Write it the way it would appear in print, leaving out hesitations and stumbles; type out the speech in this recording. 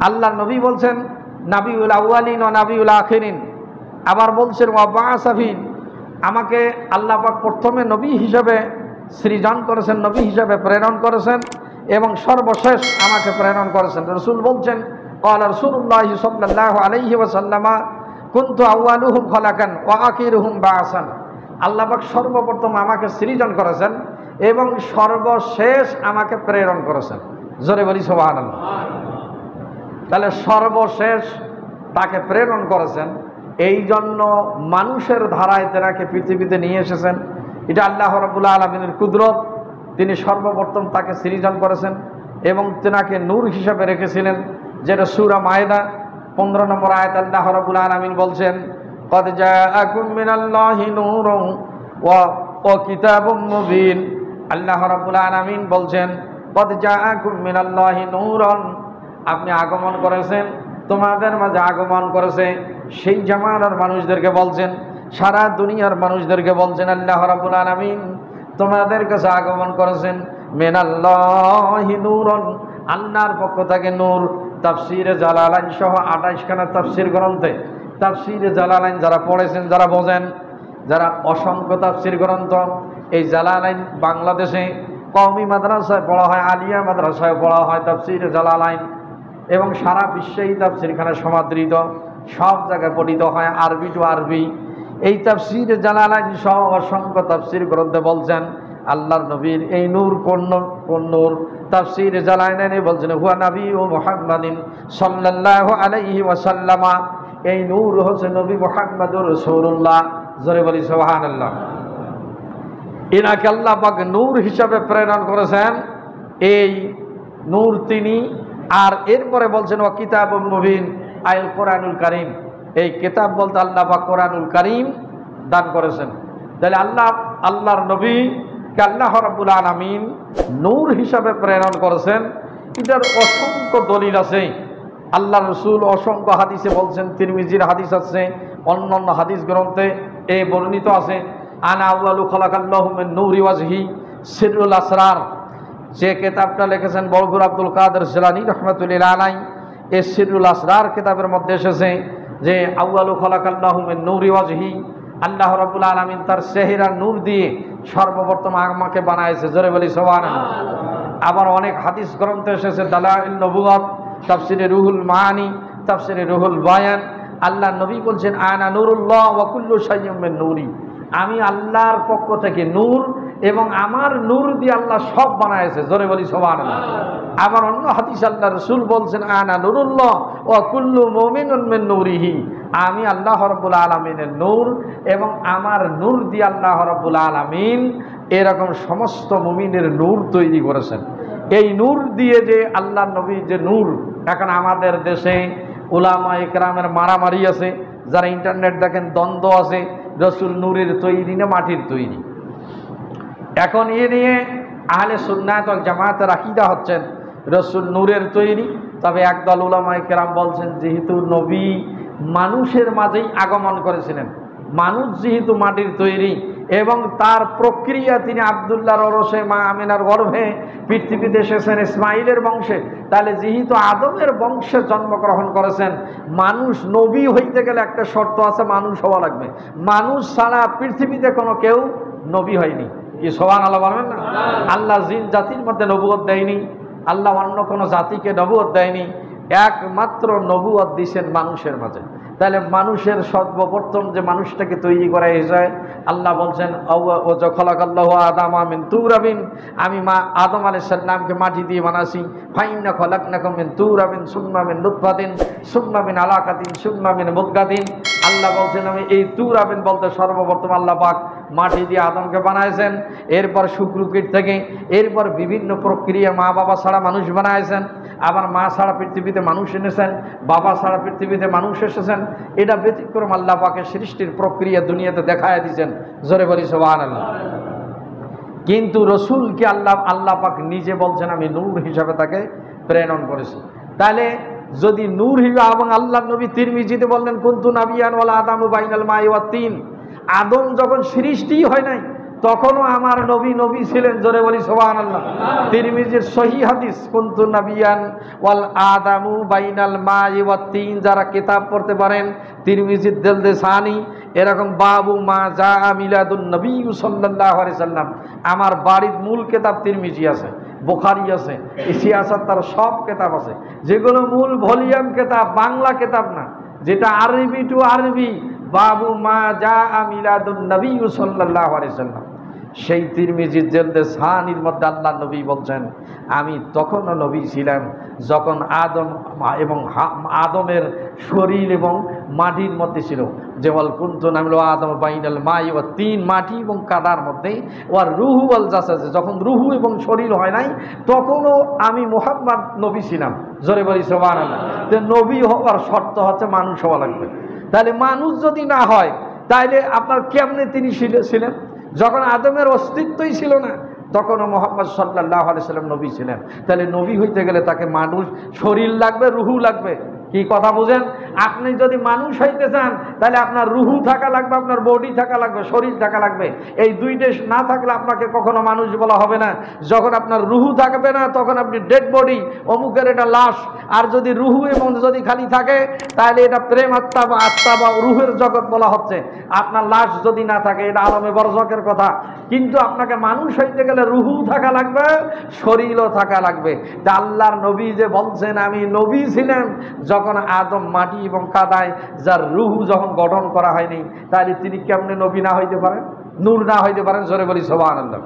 আল্লাহর নবী বলছেন নাবিউল আউয়ালিন ও নাবিউল আখিরিন। আবার বলছেন ওয়া বাসাফিন, আমাকে আল্লাহ পাক প্রথমে নবী হিসাবে সৃজন করেছেন, নবী হিসাবে প্রেরণ করেছেন এবং সর্বশেষ আমাকে প্রেরণ করেছেন। রাসূল বলছেন ক্বালা রাসূলুল্লাহ সাল্লাল্লাহু আলাইহি ওয়াসাল্লাম কুনতু আউয়ালুহুম খালাকান ওয়া আখিরুহুম বাআসান। আল্লাহ পাক সর্বপ্রথম আমাকে সৃজন করেছেন এবং সর্বশেষ আমাকে প্রেরণ করেছেন। জোরে বলি সুবহানাল্লাহ। তাহলে সর্বশেষ তাকে প্রেরণ করেছেন, এই জন্য মানুষের ধারায় তেনাকে পৃথিবীতে নিয়ে এসেছেন। এটা আল্লাহ রাব্বুল আলামিনের কুদরত। তিনি সর্বপ্রথম তাকে সৃজন করেছেন এবং তেনাকে নূর হিসাবে রেখেছিলেন, যেটা সূরা মায়েদা 15 নম্বর আয়াত আল্লাহ রাব্বুল আলামিন বলছেন ক্বাদ জাআকুম মিনাল্লাহি নূরুন ওয়া কিতাবুম মুবিন। আল্লাহ রাব্বুল আলামিন বলছেন ক্বাদ জাআকুম মিনাল্লাহি নূরুন, আপনি আগমন করেছেন, তোমাদের মাঝে আগমন করেছে। সেই জামানার মানুষদেরকে বলছেন, সারা দুনিয়ার মানুষদেরকে বলছেন আল্লাহ রাব্বুল আলামিন তোমাদের কাছে আগমন করেছেন মিনাল্লাহি নূরুন, আল্লাহর পক্ষ থেকে নূর। তাফসীরে জালালাইন সহ 28 খানা তাফসীর গ্রন্থে তাফসীরে জালালাইন যারা পড়েছেন, যারা বোঝেন, যারা অসংখ্য তাফসীর গ্রন্থ, এই জালালাইন বাংলাদেশে কওমি মাদ্রাসায় পড়া হয়, আলিয়া মাদ্রাসায় পড়া হয় তাফসীরে জালালাইন, এবং সারা বিশ্বে এই তাফসীরখানা সমাদৃত, সব জায়গায় পঠিত হয় আরবি টু আরবি। এই তাফসীরে জালালাইন সহ অসংখ্য তাফসীর গ্রন্থে বলছেন আল্লাহর নবীর এই নূর কোন নূর। তাফসীরে জালালাইনে বলছেন হুয়া নবী ও মুহাম্মাদিন সাল্লাল্লাহু আলাইহি ওয়াসাল্লাম, এই নূর হচ্ছে নবী মুহাম্মদুর রাসূলুল্লাহ। জোরে বলি সুবহানাল্লাহ। এনাকে আল্লাহ পাক নূর হিসাবে প্রেরণ করেছেন, এই নূর তিনি। আর এরপরে বলছেন ওয়া কিতাবুম মুবিন, আল কোরআনুল কারীম। এই কিতাব বলতে আল্লাহ পাক কোরআনুল কারীম দান করেছেন। তাহলে আল্লাহর নবীকে আল্লাহ রাব্বুল আলামিন নূর হিসাবে প্রেরণ করেছেন। এটার অসংখ্য দলিল আছে। আল্লাহ রাসূল অসংখ্য হাদিসে বলছেন, তিরমিজির হাদিস আছে, অন্যান্য হাদিস গ্রন্থে এই বর্ণিত আছে আনা আউয়ালু খালাকাল্লাহু মিন নূরি ওয়াজহি সিররুল আসরার। যে কিতাবটা লিখেছেন বরগুর আব্দুল কাদের জিলানী রাহমাতুল্লাহি আলাইহি, এই সিররুল আসরার কিতাবের মধ্যে এসেছে যে আউয়ালু খালাকাল্লাহু মিন নূরি ওয়াজহি, আল্লাহ রাব্বুল আলামিন তার চেহারা নূর দিয়ে সর্বপ্রথম আমাকে বানাইছে। জোরে বলি সুবহানাল্লাহ। আবার অনেক হাদিস গ্রন্থে এসেছে দালাইল নবুওয়াত, তাফসীরে রুহুল মাআনি, তাফসীরে রুহুল বায়ান। আল্লাহ নবী বলছেন আনা নূরুল্লাহ ওয়া কুল্লু শাইইন মিন নূরি, আমি আল্লাহর পক্ষ থেকে নূর এবং আমার নূর দিয়ে আল্লাহ সব বানাইছে। জোরে বলি সুবহানাল্লাহ। আবার অন্য হাদিস আল্লাহ রাসূল বলছেন আনা নূরুল্লাহ ওয়া কুল্লু মুমিনুন মিন নূরিহি, আমি আল্লাহ রাব্বুল আলামিনের নূর এবং আমার নূর দিয়ে আল্লাহ রাব্বুল আলামিন এরকম সমস্ত মুমিনের নূর তৈরি করেছেন। এই নূর দিয়ে যে আল্লাহর নবী যে নূর, এখন আমাদের দেশে উলামা ইকরামের মারামারি আছে, যারা ইন্টারনেট দেখেন দ্বন্দ্ব আছে, রাসূল নূরের তৈরি না মাটির তৈরি। এখন এ নিয়ে আহলে সুন্নাত ওয়াল জামাতের আকীদা হচ্ছেন রাসূল নূরের তৈরি। তবে একদল উলামা ইকরাম বলছেন যেহেতু নবী মানুষের মাঝেই আগমন করেছিলেন, মানুষ যেহেতু মাটির তৈরি এবং তার প্রক্রিয়া তিনি আব্দুল্লাহর ওরসে মা আমিনার গর্ভে পৃথিবীতে এসেছেন ইসমাইলের বংশে, তাহলে যেহেতু আদমের বংশে জন্মগ্রহণ করেছেন, মানুষ নবী হইতে গেলে একটা শর্ত আছে, মানুষ হওয়া লাগবে। মানুষ ছাড়া পৃথিবীতে কোনো কেউ নবী হয়নি। কি সুবহানাল্লাহ বলবেন না? আল্লাহ জিন জাতির মধ্যে নবুয়ত দেয়নি, আল্লাহ অন্য কোনো জাতিকে নবুয়ত দেয়নি, একমাত্র নবুয়ত দিয়েছেন মানুষের মাঝে। তাহলে মানুষের সর্বপ্রথম যে মানুষটাকে তৈরি করা হয়েছে, আল্লাহ বলছেন খালাকাল্লাহু আদামা মিন তুরাবিন, আমি আদম আলাইহিস সালামকে মাটি দিয়ে বানাইছি। ফাইন্না খালাকনাকুম মিন তুরাবিন সুম্মা মিন নুতফাতিন সুম্মা মিন আলাকাতিন সুম্মা মিন মুদগাতিন। আল্লাহ বলছেন আমি এই তুরাবিন বলতে সর্বপ্রথম আল্লাহ পাক মাটি দিয়ে আদমকে বানাইছেন, এরপর শুক্রকীট থেকে, এরপর বিভিন্ন প্রক্রিয়া মা বাবা ছাড়া মানুষ বানাইছেন, আবার মা ছাড়া পৃথিবীতে মানুষ এনেছেন, বাবা ছাড়া পৃথিবীতে মানুষ এসেছেন। এটা ব্যতিক্রম আল্লাহ পাকের সৃষ্টির প্রক্রিয়া দুনিয়াতে দেখায় দিয়েছেন। জোরে বলি সুবহানাল্লাহ। কিন্তু রসুলকে আল্লাহ পাক নিজে বলছেন আমি নূর হিসাবে তাকে প্রেরণ করেছি। তাহলে যদি নূর হিসাবে, এবং আল্লাহ নবী তিরমিজিতে বললেন কুনতু নাবিয়ান ওয়াল আদামু বাইনাল মাই ওয়াত তিন, আদম যখন সৃষ্টিই হয় নাই তখনও আমার নবী নবী ছিলেন। জোরে বলি সুবহানাল্লাহ। তিরমিজির সহিহ হাদিস, কুনতু নাবিয়ান ওয়াল আদামু বাইনাল মাই ওয়াত তিন, যারা কিতাব পড়তে পারেন তিরমিজির দেলদেসানি, এরকম বাবু মা জা মিলাদুন নবী সাল্লাল্লাহু আলাইহি সাল্লাম, আমার বাড়ির মূল কিতাব তিরমিজি আছে, বুখারী আছে, ইতিহাস তার সব কিতাব আছে, যেগুলো মূল ভলিউম কিতাব, বাংলা কিতাব না, যেটা আরবি টু আরবি, বাবু মা জা মিলাদুন নবী সাল্লাল্লাহু আলাইহি সাল্লাম। সেই তিরমিজির দেলদেসানির মধ্যে আল্লাহ নবী বলছেন, আমি তখনও নবী ছিলাম যখন আদম এবং আদমের শরীর এবং মাটির মধ্যে ছিল। যেমন কুনতু নামিল আদম বাইনাল মাই ও তিন, মাটি এবং কাদার মধ্যে, ওয়ার রুহু ওয়াল জাসাদ, যখন রুহু এবং শরীর হয় নাই তখনও আমি মুহাম্মদ নবী ছিলাম। জোরে বলি সুবহানাল্লাহ। তো নবী হওয়ার শর্ত হচ্ছে মানুষ হওয়া লাগবে। তাহলে মানুষ যদি না হয় তাহলে আপনার কেমনে তিনি ছিলেন? যখন আদমের অস্তিত্বই ছিল না তখনও মুহাম্মদ সাল্লাল্লাহু আলাইহি সাল্লাম নবী ছিলেন। তাহলে নবী হইতে গেলে তাকে মানুষ শরীর লাগবে, রুহু লাগবে। কি কথা বুঝেন? আপনি যদি মানুষ হইতে চান তাহলে আপনার রুহু থাকা লাগবে, আপনার বডি থাকা লাগবে, শরীর থাকা লাগবে। এই দুইটা না থাকলে আপনাকে কখনো মানুষ বলা হবে না। যখন আপনার রুহু থাকবে না তখন আপনি ডেড বডি, অমুকের এটা লাশ। আর যদি রুহু এবং যদি খালি থাকে তাহলে এটা প্রেম আত্মা বা আত্মা বা রুহের জগৎ বলা হচ্ছে। আপনার লাশ যদি না থাকে এটা আলমে বরজকের কথা। কিন্তু আপনাকে মানুষ হইতে গেলে রুহু থাকা লাগবে, শরীরও থাকা লাগবে। তা আল্লাহর নবী যে বলছেন আমি নবী ছিলেন যখন আদম মাটি এবং কাদায়, যার রুহু যখন গঠন করা হয়নি, তাহলে তিনি কেমনে নবী না হইতে পারেন, নূর না হইতে পারেন? জোরে বলি সুবহানাল্লাহ।